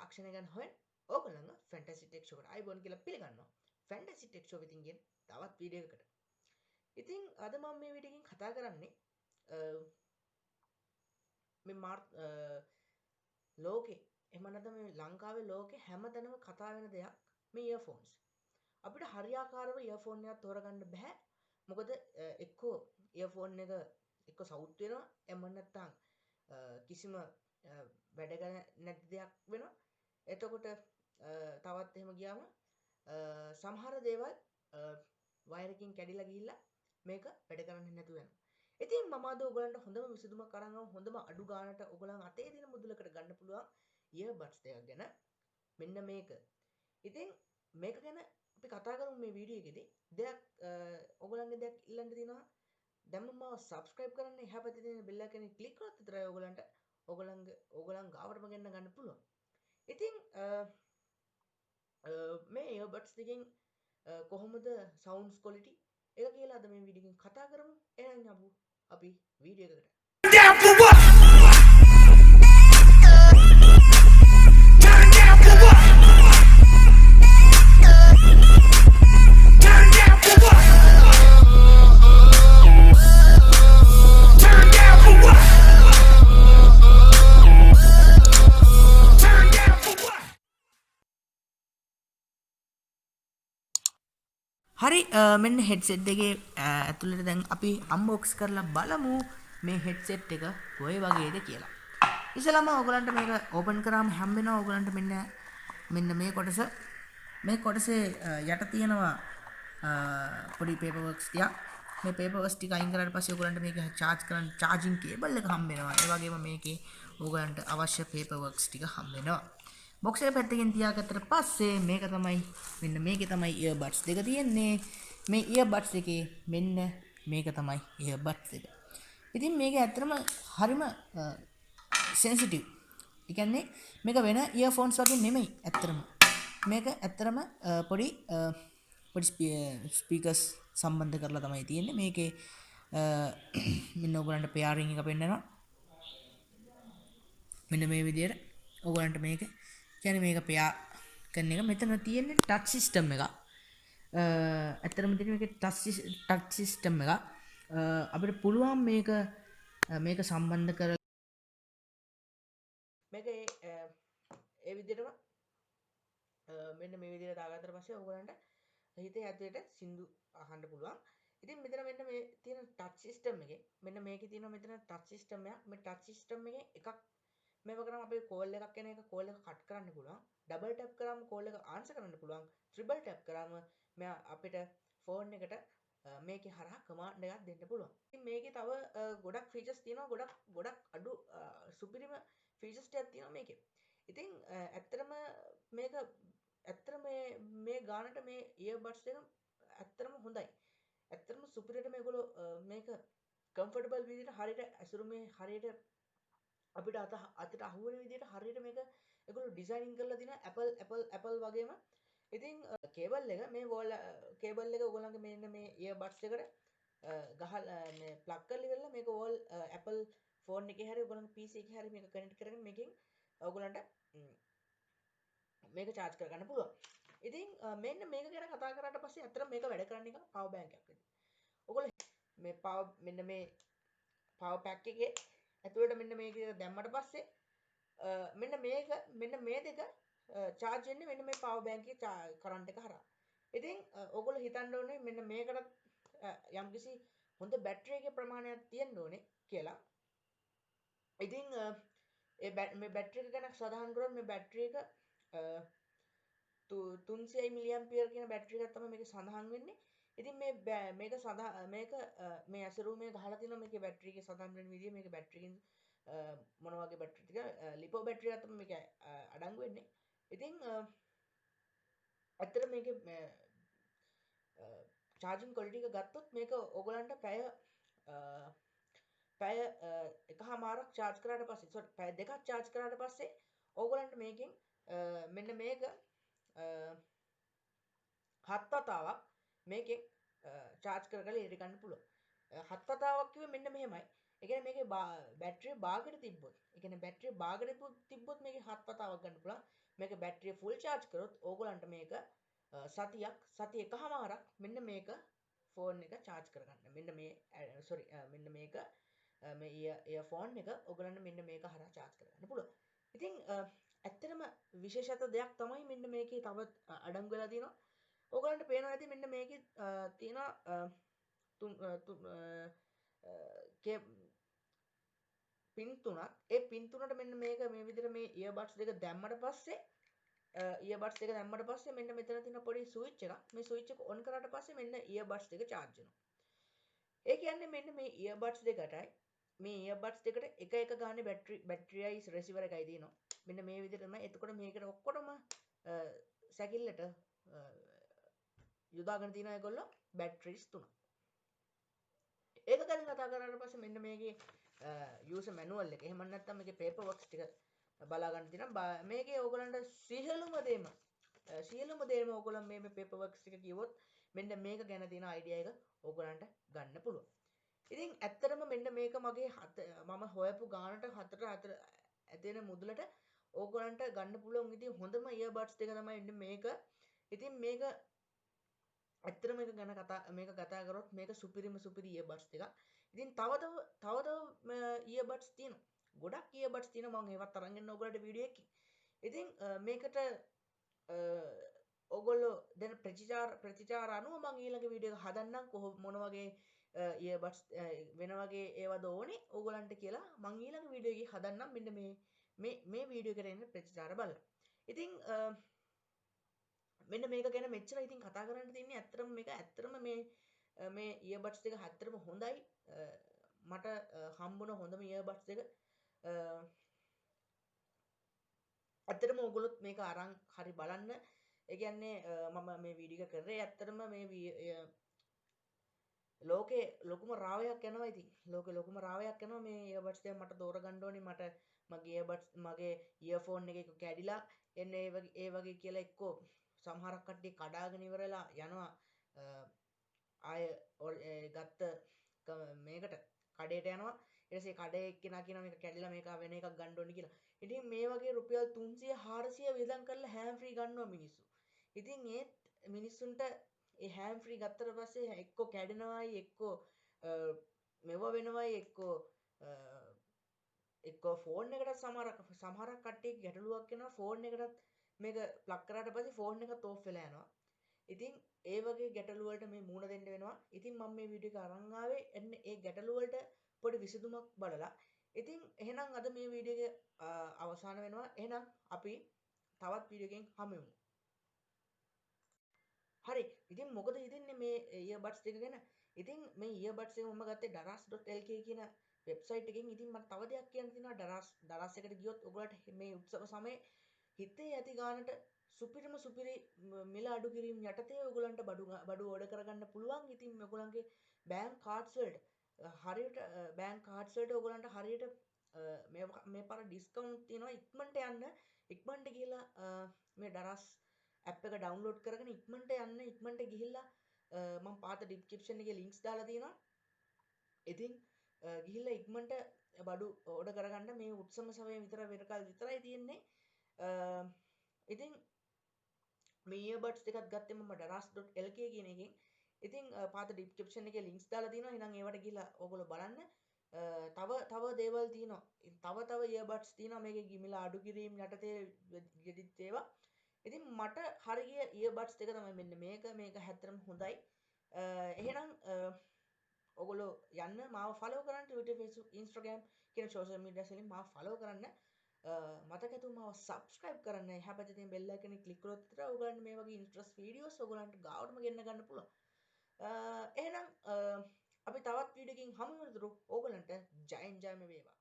තාක්ෂණය ගැන හොයන ඕගොල්ලන්ව ෆැන්ටසි ටෙක් ෂෝ එකට අයබෝන් කියලා පිළිගන්නවා. ෆැන්ටසි ටෙක් ෂෝ වෙතින් ගෙන තවත් වීඩියෝ එකකට. ඉතින් අද මම මේ වීඩියෝ එකෙන් කතා කරන්නේ මේ ලෝකේ එහෙම නැත්නම් මේ ලංකාවේ ලෝකේ හැමතැනම කතා වෙන දෙයක් මේ ඉයර්ෆෝන්ස්. අපිට හරියාකාරව ඉයර්ෆෝන් එකක් තෝරගන්න බෑ. මොකද එක්කෝ ඉයර්ෆෝන් එක එක්ක සවුත් වෙනවා එහෙම නැත්නම් කිසිම වැඩ නැති දෙයක් වෙනවා. එතකොට තවත් එහෙම ගියාම සමහර දේවල් වයර් එකකින් කැඩිලා ගිහිල්ලා මේක වැඩ කරන්නේ නැතුව යනවා. ඉතින් මම අද ඔයගලන්ට හොඳම විසඳුමක් අරන් ආව හොඳම අඩු ගානට ඔයගලන් අතේ තියෙන මුදලකට ගන්න පුළුවන් ඉයර්බඩ්ස් දෙකක් ගැන. මෙන්න මේක. ඉතින් මේක ගැන අපි කතා කරමු මේ වීඩියෝ එකේදී. දෙයක් ඔයගලන්ගේ දෙයක් ඉල්ලන්න තියෙනවා. දැන් මම subscribe කරන්න එහා පැත්තේ තියෙන bell icon එක click කරොත් විතරයි ඔයගලන්ට ඔයගලන් ගාවටම ගෙන්න ගන්න පුළුවන්. ඉතින් මේ earbuds දෙකෙන් කොහොමද sounds quality එක කියලා අද මේ වීඩියෝ එකෙන් කතා කරමු. එහෙනම් අපි වීඩියෝ එකකට. Down for what? Turn down for what? Turn down for what? Turn down for what? Turn down for what? හරි මෙන්න හෙඩ්සෙට් දෙකේ ඇතුළට දැන් අපි අන්බොක්ස් කරලා බලමු මේ හෙඩ්සෙට් එක කොයි වගේද කියලා. ඉතින්ම ඔයගලන්ට මේක ඕපන් කරාම හැම වෙනවා ඔයගලන්ට මෙන්න මේ කොටසේ යට තියෙනවා පොඩි පේපර් වර්ක්ස් ටික. මේ පේපර් වර්ක්ස් ටික අයින් කරාට පස්සේ ඔයගලන්ට මේක charge කරන්න charging cable එක හම්බ වෙනවා. ඒ වගේම මේකේ ඔයගලන්ට අවශ්‍ය පේපර් වර්ක්ස් ටික හම්බ වෙනවා. බොක්ස් එක පැත්තකින් තියාගත්තට පස්සේ මේක තමයි මෙන්න මේකේ තමයි earbuds දෙක තියෙන්නේ. මේ earbuds එකේ මෙන්න මේක තමයි earbuds එක. ඉතින් මේක ඇත්තටම හරිම sensitive. ඒ කියන්නේ මේක වෙන earphones වගේ නෙමෙයි ඇත්තටම. මේක ඇත්තටම පොඩි ස්පීකර්ස් සම්බන්ධ කරලා තමයි තියෙන්නේ. මේකේ මෙන්න ඔයගලන්ට pairing එක පෙන්නනවා. මෙන්න මේ විදිහට ඔයගලන්ට මේක කියන්නේ මේක පෙයා කරන එක මෙතන තියෙන්නේ ටච් සිස්ටම් එක. ඇත්තටම තියෙන මේකේ ටච් සිස්ටම් එක. අපිට පුළුවන් මේක සම්බන්ධ කරලා මේක ඒ විදිහටම මෙන්න මේ විදිහට දාගත්තට පස්සේ ඔයගලන්ට හිතේ ඇතුලට සින්දු අහන්න පුළුවන්. ඉතින් මෙතන මෙන්න මේ තියෙන ටච් සිස්ටම් එකේ මෙන්න මේකේ තියෙනවා මෙතන ටච් සිස්ටම් එකක්. මේ ටච් සිස්ටම් එකේ එකක් මේක කරාම අපේ කෝල් එකක් එන එක කෝල් එක කට් කරන්න පුළුවන්. ඩබල් ටැප් කරාම කෝල් එක ආන්සර් කරන්න පුළුවන්. ට්‍රිපල් ටැප් කරාම මෙයා අපිට ෆෝන් එකට මේකේ හරහා කමාන්ඩ් එකක් දෙන්න පුළුවන්. ඉතින් මේකේ තව ගොඩක් ෆීචර්ස් තියෙනවා. ගොඩක් අඩු සුපිරිම ෆීචර්ස් ටිකක් තියෙනවා මේකේ. ඉතින් ඇත්තටම මේක ඇත්තටම මේ ගානට මේ ඉයර්බඩ්ස් එක ඇත්තටම හොඳයි. ඇත්තටම සුපිරියට මේගොල්ලෝ මේක කම්ෆර්ටබල් විදිහට හරියට ඇසුරුමේ හරියට අපිට අතට අහු වෙන විදිහට හරියට මේක ඒගොල්ලෝ ඩිසයිනින් කරලා තියෙනවා Apple වගේම. ඉතින් කේබල් එක මේ වෝල් කේබල් එක ඔයගොල්ලන්ගේ මෙන්න මේ ඉයර්බඩ්ස් එකට ගහලා මේ ප්ලග් කරලා ඉවරලා මේක වෝල් Apple ෆෝන් එකේ හැරි ඔයගොල්ලන්ගේ PC එකේ හැරි මේක කනෙක්ට් කරගෙන මේකෙන් ඔයගොල්ලන්ට මේක charge කරගන්න පුළුවන්. ඉතින් මෙන්න මේක ගැන කතා කරාට පස්සේ අතන මේක වැඩ කරන එක power bank එකක් විදිහට. ඔයගොල්ලෝ මේ මෙන්න මේ power pack එකේ ඇතුළට මෙන්න මේක දැම්මට පස්සේ මෙන්න මේ දෙක charge වෙන්නේ මෙන්න මේ power bank එකේ current එක හරහා. ඉතින් ඔයගොල්ලෝ හිතන්න ඕනේ මෙන්න මේකට යම්කිසි හොඳ බැටරි එකේ ප්‍රමාණයක් තියෙන්න ඕනේ කියලා. ඉතින් මේ බැටරි එක ගැන සඳහන් කරොත් මේ බැටරි එක 300 මිලි ඇම්පියර් කියන බැටරි එකක් තමයි මේකේ සඳහන් වෙන්නේ. ඉතින් මේක මේ ඇසරූමේ ගහලා තියෙනවා මේකේ බැටරි එකේ සඳහන් වෙන විදිය මේකේ බැටරි එකෙන් මොන වගේ බැටරි ටික ලිපෝ බැටරි එකක් තමයි මේක අඩංගු වෙන්නේ. ඉතින් ඇත්තට මේකේ charging quality එක ගත්තොත් මේක ඔයගලන්ට පැය එකහමාරක් charge කරාට පස්සේ sorry පැය දෙකක් charge කරාට පස්සේ ඔයගලන්ට මේකෙන් මෙන්න මේක 7 වතාවක් මේකෙන් charge කරලා ඉවර ගන්න පුළුවන්. 7 වතාවක් කිව්වේ මෙන්න මෙහෙමයි. ඒ කියන්නේ මේකේ බැටරිය බාගෙට තිබ්බොත්, ඒ කියන්නේ බැටරිය බාගෙට තිබ්බොත් මේකේ 7 වතාවක් ගන්න පුළුවන්. මේක බැටරිය ෆුල් charge කරොත් ඕගොල්ලන්ට මේක සතිය එකහමාරක් මෙන්න මේක ෆෝන් එක charge කරගන්න. මෙන්න මේ sorry මෙන්න මේක මේ earphone එක ඔයගොල්ලන්ට මෙන්න මේක හරහා charge කරගන්න පුළුවන්. ඉතින් ඇත්තටම විශේෂත දෙයක් තමයි මෙන්න මේකේ තව අඩංගු වෙලා තියෙනවා. ඔයගොල්ලන්ට පේනවා ඇති මෙන්න මේකේ තියෙනවා පින් තුනක්. ඒ පින් තුනට මෙන්න මේක මේ විදිහට මේ earbuds දෙක දැම්මට පස්සේ earbuds දෙක දැම්මට පස්සේ මෙන්න මෙතන තියෙන පොඩි ස්විච් එකක්. මේ ස්විච් එක ඔන් කරාට පස්සේ මෙන්න earbuds දෙක charge වෙනවා. ඒ කියන්නේ මෙන්න මේ earbuds දෙකටයි මේ earbuds දෙකට එක ගානේ බැටරියයි receiver එකයි තියෙනවා. මෙන්න මේ විදිහට තමයි. එතකොට මේකට ඔක්කොටම සැකිල්ලට යොදාගෙන තියෙනවා ඒගොල්ලෝ බැටරිස් තුනක්. ඒක ගැන කතා කරාට පස්සේ මෙන්න මේකේ user manual එක එහෙම නැත්නම් මේකේ paperwork ටික බලා ගන්න තියෙනවා. මේකේ ඕගලන්ට සියලුම දේම ඕගලන් මේ paperwork ටික කිව්වොත් මෙන්න මේක ගැන තියෙන idea එක ඕගලන්ට ගන්න පුළුවන්. ඉතින් ඇත්තටම මෙන්න මේක මගේ මම හොයපු ගානට හතර ඇතෙන මුදලට ඕගලන්ට ගන්න පුළුවන් ඉතින් හොඳම earbuds දෙක තමයි මෙන්න මේක. ඉතින් මේක ඇත්තට මේක ගැන මේක කතා කරොත් මේක සුපිරිම සුපිරි earbuds එකක්. ඉතින් තව earbuds තියෙනවා. ගොඩක් earbuds තියෙනවා. මම ඒවත් අරන් එන්න ඔයගලට වීඩියෝ එකකින්. ඉතින් මේකට ඔයගොල්ලෝ දෙන ප්‍රතිචාර අනුව මම ඊළඟ වීඩියෝ එක හදන්නම් මොන වගේ earbuds වෙන වගේ ඒවද ඕනේ ඕගලන්ට කියලා මම ඊළඟ වීඩියෝ එකේ හදන්නම් මෙන්න මේ වීඩියෝ එකට එන්න ප්‍රතිචාර බලලා. ඉතින් මෙන්න මේක ගැන මෙච්චර ඉතින් කතා කරන්න තියන්නේ ඇත්තටම මේක ඇත්තටම මේ earbuds දෙක ඇත්තටම හොඳයි. මට හම්බුන හොඳම earbuds දෙක. ඇත්තටම ඔයගොල්ලොත් මේක අරන් හරි බලන්න. ඒ කියන්නේ මම මේ වීඩියෝ එක කරේ ඇත්තටම මේ ලෝකේ ලොකුම රාවයක් යනවා ඉතින්. ලෝකේ ලොකුම රාවයක් යනවා මේ earbuds දෙක මට තෝරගන්න ඕනේ. මට මගේ earbuds මගේ earphone එක කැඩිලා එන්නේ ඒ වගේ කියලා එක්කෝ සමහරක් කට්ටිය කඩාගෙන ඉවරලා යනවා ආය ගත්ත මේකට කඩේට යනවා ඊට පස්සේ කඩේ එක්කෙනා කියනවා මේක කැඩිලා මේක වෙන එකක් ගන්න ඕනේ කියලා. ඉතින් මේ වගේ රුපියල් 300 400 වියදම් කරලා හෑම් ෆ්‍රී ගන්නවා මිනිස්සු. ඉතින් ඒත් මිනිස්සුන්ට ඒ හෑම් ෆ්‍රී ගත්තට පස්සේ එක්කෝ කැඩෙනවායි එක්කෝ මෙව වෙනවයි එක්කෝ ෆෝන් එකට සමහරක් කට්ටියක ගැටලුවක් එනවා ෆෝන් එකටත් මේක ප්ලග් කරාට පස්සේ ෆෝන් එකත් ඕෆ් වෙලා යනවා. ඉතින් ඒ වගේ ගැටලු වලට මේ මුහුණ දෙන්න වෙනවා. ඉතින් මම මේ වීඩියෝ එක අරන් ආවේ එන්න ඒ ගැටලු වලට පොඩි විසඳුමක් බලලා. ඉතින් එහෙනම් අද මේ වීඩියෝ එක අවසන් වෙනවා. එහෙනම් අපි තවත් වීඩියෝ එකකින් හමු වෙමු. හරි. ඉතින් මොකද හිතන්නේ මේ earbuds දෙක ගැන? ඉතින් මේ earbuds එක මම ගත්තේ daras.lk කියන වෙබ්සයිට් එකෙන්. ඉතින් මට තව දෙයක් කියන්න තියෙනවා. daras එකට ගියොත් ඔයගොල්ලන්ට මේ උත්සව සමයේ හිතේ ඇති ගානට සුපිරිම සුපිරි මිල අඩු කිරීම යටතේ ඔයගොල්ලන්ට බඩු ඕඩර් කරගන්න පුළුවන්. ඉතින් ඔයගොල්ලන්ගේ බෑන්ක් කාඩ්ස් වලට හරියට බෑන්ක් කාඩ්ස් වලට ඔයගොල්ලන්ට හරියට මේ පාර ඩිස්කවුන්ට් තියෙනවා. ඉක්මනට ගිහලා මේ daras ඇප් එක ඩවුන්ලෝඩ් කරගෙන ඉක්මනට ගිහිල්ලා මම පාත ඩිස්ක්‍රිප්ෂන් එකේ ලින්ක්ස් දාලා තියෙනවා. ඉතින් ගිහිල්ලා ඉක්මනට බඩු ඕඩර් කරගන්න. මේ උත්සව සමය විතරයි තියෙන්නේ. ඉතින් මේ earbuds දෙකක් ගත්තේ මම daras.lk කියන එකෙන්. ඉතින් පාත ඩිස්ක්‍රිප්ෂන් එකේ ලින්ක්ස් දාලා තියෙනවා. එහෙනම් ඒවට ගිහලා ඕගොල්ලෝ බලන්න. තව දේවල් තියෙනවා. තව earbuds තියෙනවා මේකේ ගිමිල අඩු කිරීම යටතේ ගෙඩිත් ඒවා. ඉතින් මට හරිය earbuds දෙක තමයි මෙන්න මේක හැතරම හොඳයි. එහෙනම් ඔගොල්ලෝ යන්න මාව ෆලෝ කරන්න Twitter Facebook Instagram කියන social media වලින් මාව ෆලෝ කරන්න. මතක ඇතුව මාව subscribe කරන්න. එහා පැත්තේ තියෙන bell icon එක click කරොත් විතර ඔයගලන්ට මේ වගේ interest videos ඔයගලන්ට ගාවටම ගෙන්න ගන්න පුළුවන්. එහෙනම් අපි තවත් වීඩියෝ එකකින් හමු වෙනතුරු ඔයගලන්ට ජයෙන් ජයම වේවා.